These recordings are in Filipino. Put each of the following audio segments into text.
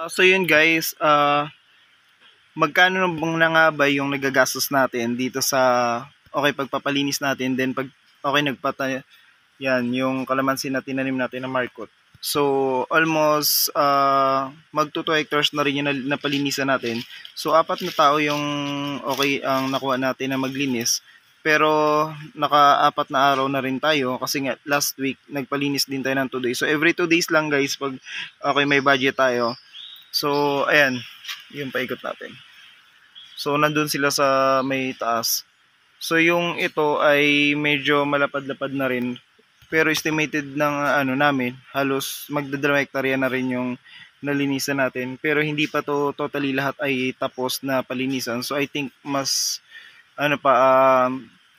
So yun guys, magkano na nga ba yung nagagastos natin dito sa pagpapalinis natin, then pag nagpata yan yung kalamansi na tinanim natin na markot. So almost mag 2 hectares na rin yung napalinisan natin. So apat na tao yung ang nakuha natin na maglinis. Pero naka-apat na araw na rin tayo kasi nga last week nagpalinis din tayo ng 2 days. So every 2 days lang guys pag may budget tayo. So ayan, yung paikot natin. So nandun sila sa may taas. So yung ito ay medyo malapad-lapad na rin. Pero estimated ng namin, halos magdadalawang hektarya na rin yung nalinisan natin. Pero hindi pa to totally lahat ay tapos na palinisan. So I think mas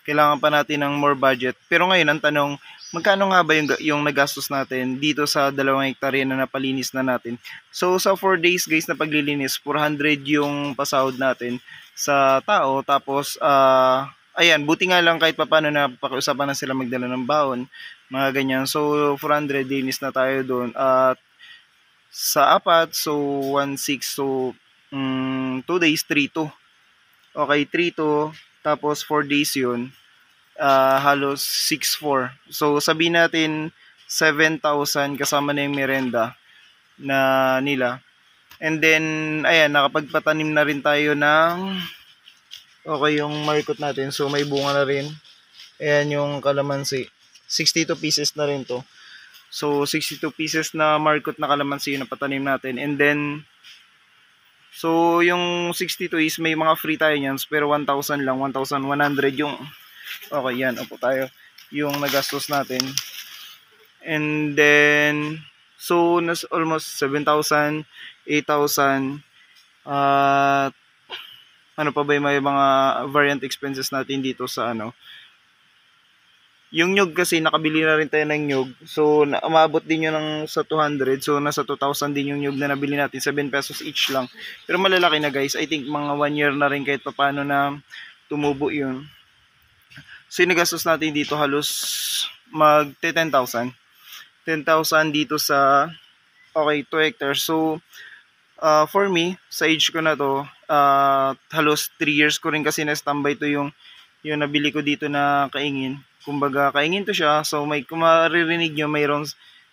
kailangan pa natin ng more budget. Pero ngayon ang tanong, magkano nga ba yung nagastos natin dito sa 2 hektarya na napalinis na natin? So sa 4 days guys na paglilinis, 400 yung pasahod natin sa tao. Tapos ayan, buti nga lang kahit papaano na pakiusapan na sila magdala ng baon, mga ganyan. So 400 linis na tayo doon. At sa apat, so 1.6, so 2 days, 3.2. Okay, 3.2, tapos 4 days yun, halos 6.4. So sabihin natin 7,000 kasama na yung merenda na nila. And then, ayan, nakapagpatanim na rin tayo ng yung market natin. So may bunga na rin. Ayan yung kalamansi. 62 pieces na rin to. So 62 pieces na market na kalamansi yung napatanim natin. And then, so yung 62 is may mga free tayo niyan, pero 1,000 lang, 1,100 yung yan, upo tayo yung nagastos natin. And then so almost 7,000, 8,000. Ano pa ba yung may mga variant expenses natin dito sa yung nyug, kasi nakabili na rin tayo ng nyug. So umabot din yun ng sa 200. So nasa 2,000 din yung nyug na nabili natin, 7 pesos each lang. Pero malalaki na guys. I think mga 1 year na rin kahit paano na tumubo yun. So yung nagastos natin dito halos mag 10,000. 10,000 dito sa 2 hectares. So for me, sa age ko na to, halos 3 years ko rin kasi na-standby to yung nabili ko dito na kaingin. Kumbaga, kaingin to siya. So may, kung maririnig nyo,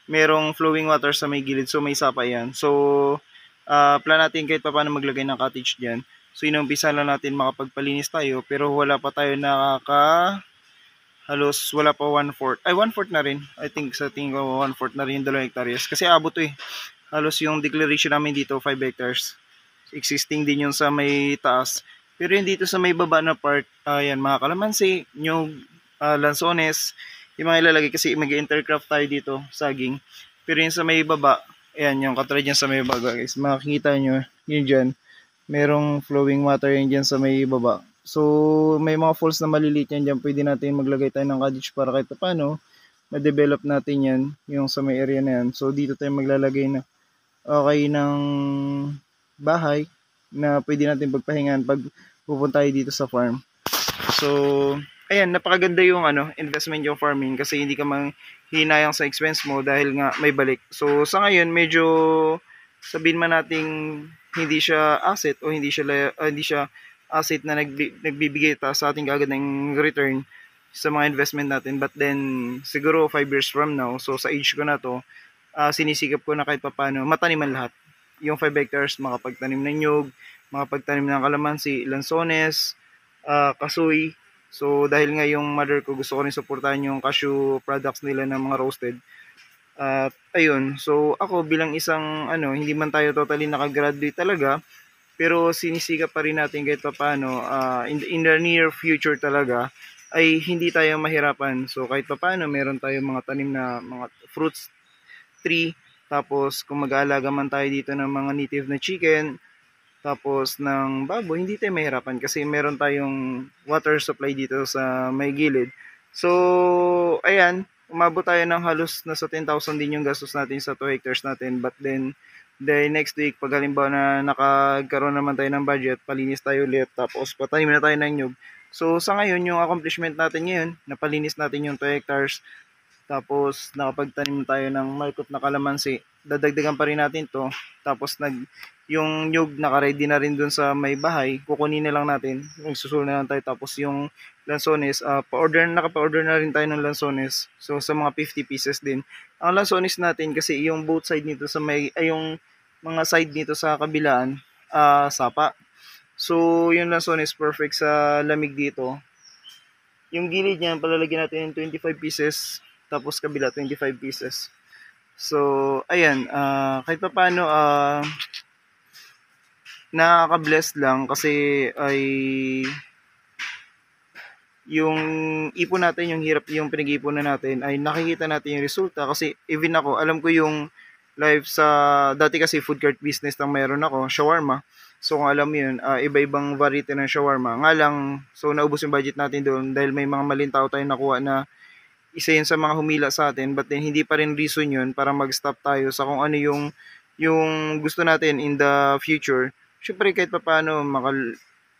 merong flowing water sa may gilid. So may sapa yan. So plan natin kahit pa paano maglagay ng cottage dyan. So inumpisa lang natin makapagpalinis tayo. Pero wala pa tayo halos wala pa 1/4. Ay, 1/4 na rin. I think sa tingin ko 1/4 na rin yung 2 hectares. Kasi abot to eh. Halos yung declaration namin dito 5 hectares. Existing din yung sa may taas. Pero yung dito sa may baba na part, ayan, mga kalamansi, nyug, lansones, yung mga ilalagay kasi mag-intercraft tayo dito, saging. Pero yung sa may baba, ayan, yung katulad yan sa may baba guys, makikita nyo, yun dyan, merong flowing water yan dyan sa may baba. So may mga falls na maliliit yan dyan, pwede natin maglagay tayo ng cottage para kahit paano ma-develop natin yan, yung sa may area na yan. So dito tayo maglalagay na ng bahay na pwede natin pagpahingan pag pupunta tayo dito sa farm. So ayan, napakaganda yung investment yung farming kasi hindi ka manghinayang sa expense mo dahil nga may balik. So sa ngayon medyo sabihin man nating hindi siya asset o hindi siya asset na nagbibigay sa ating agad ng return sa mga investment natin, but then siguro 5 years from now, so sa age ko na to, sinisikap ko na kahit papaano mataniman lahat. Yung 5 hectares makapagtanim ng nyug, makapagtanim ng kalamansi, lansones, kasoy. So dahil nga yung mother ko gusto ko rin suportahan yung cashew products nila ng mga roasted. At ayun, so ako bilang isang hindi man tayo totally nakagraduate talaga, pero sinisikap pa rin natin kahit papaano in the near future talaga ay hindi tayo mahirapan. So kahit papaano meron tayong mga tanim na mga fruits tree, tapos kung mag-aalaga man tayo dito ng mga native na chicken, tapos ng baboy, hindi tayo mahirapan kasi meron tayong water supply dito sa may gilid. So ayan, umabot tayo ng halos nasa 10,000 din yung gastos natin sa 2 hectares natin. But then the next week, pag halimbawa na nakagkaroon naman tayo ng budget, palinis tayo ulit, tapos patanim na tayo ng nyug. So sa ngayon, yung accomplishment natin ngayon, napalinis natin yung 2 hectares, Tapos nakapagtanim tayo ng markot na kalamansi. Dadagdagan pa rin natin 'to. Tapos yung nyug naka-ready na rin dun sa may bahay, kukunin na lang natin. Magsusulo na lang tayo. Tapos yung lansones, nakapa-order na rin tayo ng lansones. So sa mga 50 pieces din. Ang lansones natin kasi yung both side nito sa yung mga side nito sa kabilaan, sapa. So yung lansones perfect sa lamig dito. Yung gilid niya, palalagyan natin ng 25 pieces, tapos kabila 25 pieces. So, ayan, kahit pa paano, nakaka-bless lang kasi ay yung ipon natin, yung hirap, yung pinag-iipunan natin, ay nakikita natin yung resulta. Kasi even ako, alam ko yung life sa, dati kasi food cart business lang meron ako, shawarma. So kung alam mo yun, iba-ibang variety ng shawarma. Nga lang, so naubos yung budget natin doon dahil may mga maling tao tayong nakuha na isa yun sa mga humila sa atin, but then hindi pa rin reason yun para mag-stop tayo sa kung ano yung gusto natin in the future. Syempre kahit pa paano,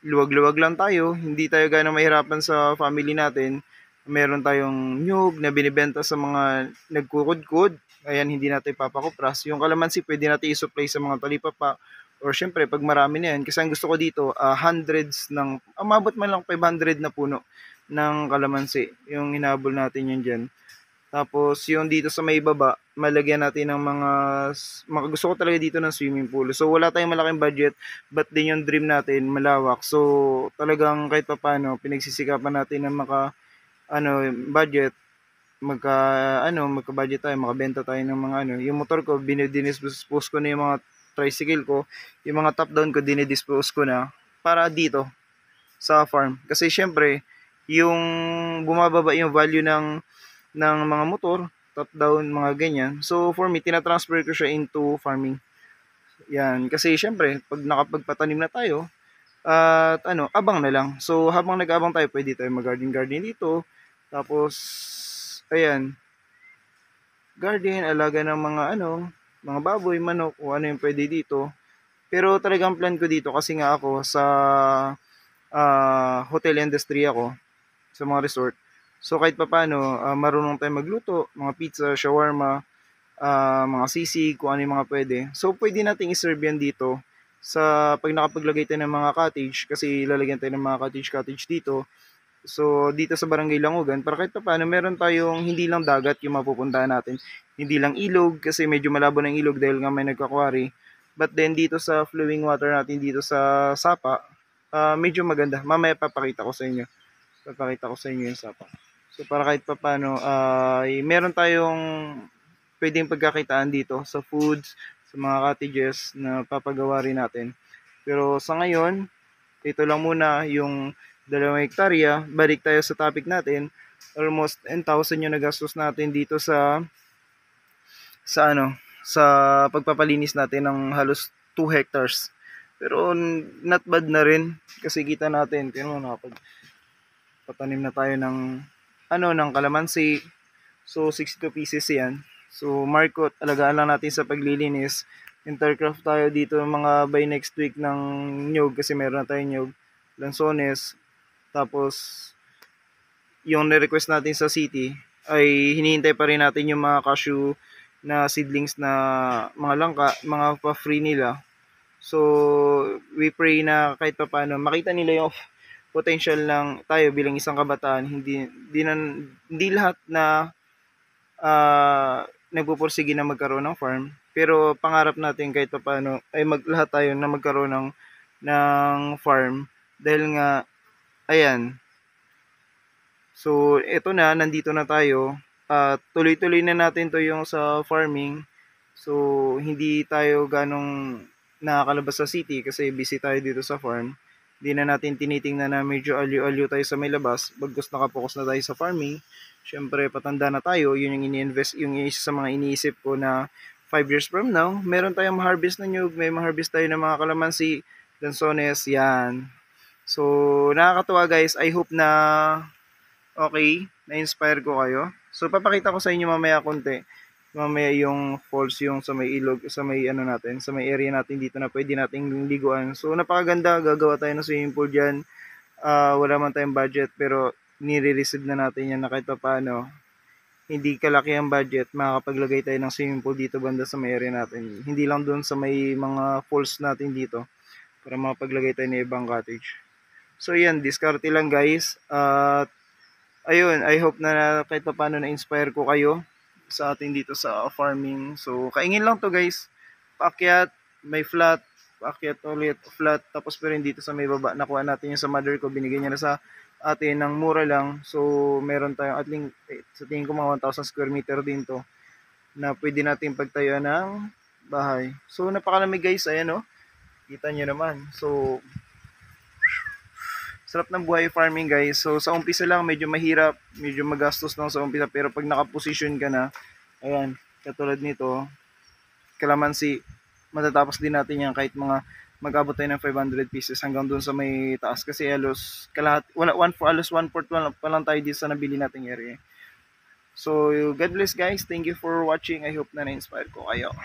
luwag-luwag lang tayo, hindi tayo gano'ng mahirapan sa family natin. Meron tayong nyug na binibenta sa mga nagkukudkud, ayan, hindi natin papakupras. Yung kalamansi pwede natin i-supply sa mga talipapa, or syempre pag marami na yan, kasi ang gusto ko dito, hundreds ng, umabot man lang 500 na puno ng kalamansi, yung hinabol natin yun dyan. Tapos yung dito sa may baba, malagyan natin ng mga gusto ko talaga dito ng swimming pool. So wala tayong malaking budget, but din yung dream natin malawak. So talagang kahit papaano pinagsisikapan natin ng budget, magka-budget tayo, makabenta tayo ng mga yung motor ko dinidispose ko na, yung mga tricycle ko, yung mga top down ko dinidispose ko na para dito sa farm. Kasi syempre, yung bumababa yung value ng mga motor, top down, mga ganyan. So for me, tinatransfer ko siya into farming. Yan, kasi syempre, pag nakapagpatanim na tayo, at abang na lang. So habang nag-abang tayo, pwede tayo mag-garden dito. Tapos ayan, garden, alaga ng mga baboy, manok, o ano yung pwede dito. Pero talagang plan ko dito kasi nga ako sa hotel industry ako, sa mga resort. So kahit papaano, marunong tayong magluto, mga pizza, shawarma, mga sisig, kung ano yung mga pwede. So pwede nating iserve yan dito sa pag nakapaglagay tayo ng mga cottage, kasi lalagyan tayo ng mga cottage dito. So dito sa Barangay Langugan, para kahit paano meron tayong hindi lang dagat yung mapupuntahan natin, hindi lang ilog kasi medyo malabo ng ilog dahil nga may nagka-quarry. But then dito sa flowing water natin dito sa Sapa, medyo maganda. Mamaya papakita ko sa inyo. Papakita ko sa inyo yung Sapa. So para kahit paano meron tayong pwedeng pagkakitaan dito sa foods, sa mga cottages na papagawa rin natin. Pero sa ngayon, ito lang muna yung 2 hektarya. Balik tayo sa topic natin. Almost 10,000 yung nagastos natin dito sa pagpapalinis natin ng halos 2 hectares. Pero not bad na rin kasi kita natin, nakapagpatanim na tayo ng kalamansi. So 62 pieces 'yan. So markot, alagaan lang natin sa paglilinis. Intercraft tayo dito mga by next week ng nyug kasi meron na tayong nyug, lansones. Tapos yung ni-request natin sa city ay hinihintay pa rin natin yung mga cashew na seedlings na mga langka, mga pa-free nila. So we pray na kahit pa paano makita nila yung potential lang tayo bilang isang kabataan. Hindi lahat na nagpupursige na magkaroon ng farm, pero pangarap natin kahit pa paano ay lahat tayo na magkaroon ng farm dahil nga ayan. So ito na, nandito na tayo at tuloy-tuloy na natin to yung sa farming. So hindi tayo ganong nakakalabas sa city kasi busy tayo dito sa farm. Hindi na natin tinitingnan na medyo aliw-aliw tayo sa may labas, bagkus nakapokus na tayo sa farming. Siyempre patanda na tayo, yun yung ini-invest, yung isa sa mga iniisip ko na 5 years from now, meron tayong ma-harvest na nyug, may ma-harvest tayo ng mga kalamansi, lansones, yan. So nakakatuwa guys, I hope na okay, na-inspire ko kayo. So papakita ko sa inyo mamaya konti. Mamaya yung falls yung sa may ilog, sa may natin, sa may area natin dito na pwede nating liguan. So napakaganda, gagawa tayo ng swimming pool diyan. Wala man tayong budget pero nire-receive na natin yan na kahit paano. hindi kalaki ang budget, makakapaglagay tayo ng swimming pool dito banda sa may area natin. Hindi lang doon sa may mga falls natin dito para makapaglagay tayo ng ibang cottage. So yan, diskarte lang guys. At ayun, I hope na kahit paano na-inspire ko kayo sa atin dito sa farming. So kaingin lang to guys. Paakyat, may flat, paakyat ulit, flat. Tapos pero dito sa may baba, nakuha natin yung sa mother ko, binigay niya na sa atin ng mura lang. So meron tayong at least, sa tingin ko mga 1,000 square meter din to na pwede natin pagtayo ng bahay. So napakalamig guys, ayan oh. Kita nyo naman. So sarap ng buhay farming guys. So sa umpisa lang medyo mahirap, medyo magastos lang sa umpisa, pero pag nakaposition ka na, ayan, katulad nito, kalamansi, matatapos din natin yan kahit mga mag-abot tayo ng 500 pieces hanggang doon sa may taas kasi halos kalahat, halos 1/4 pa lang tayo dito sa nabili nating area. So God bless guys, thank you for watching. I hope na na-inspire ko kayo.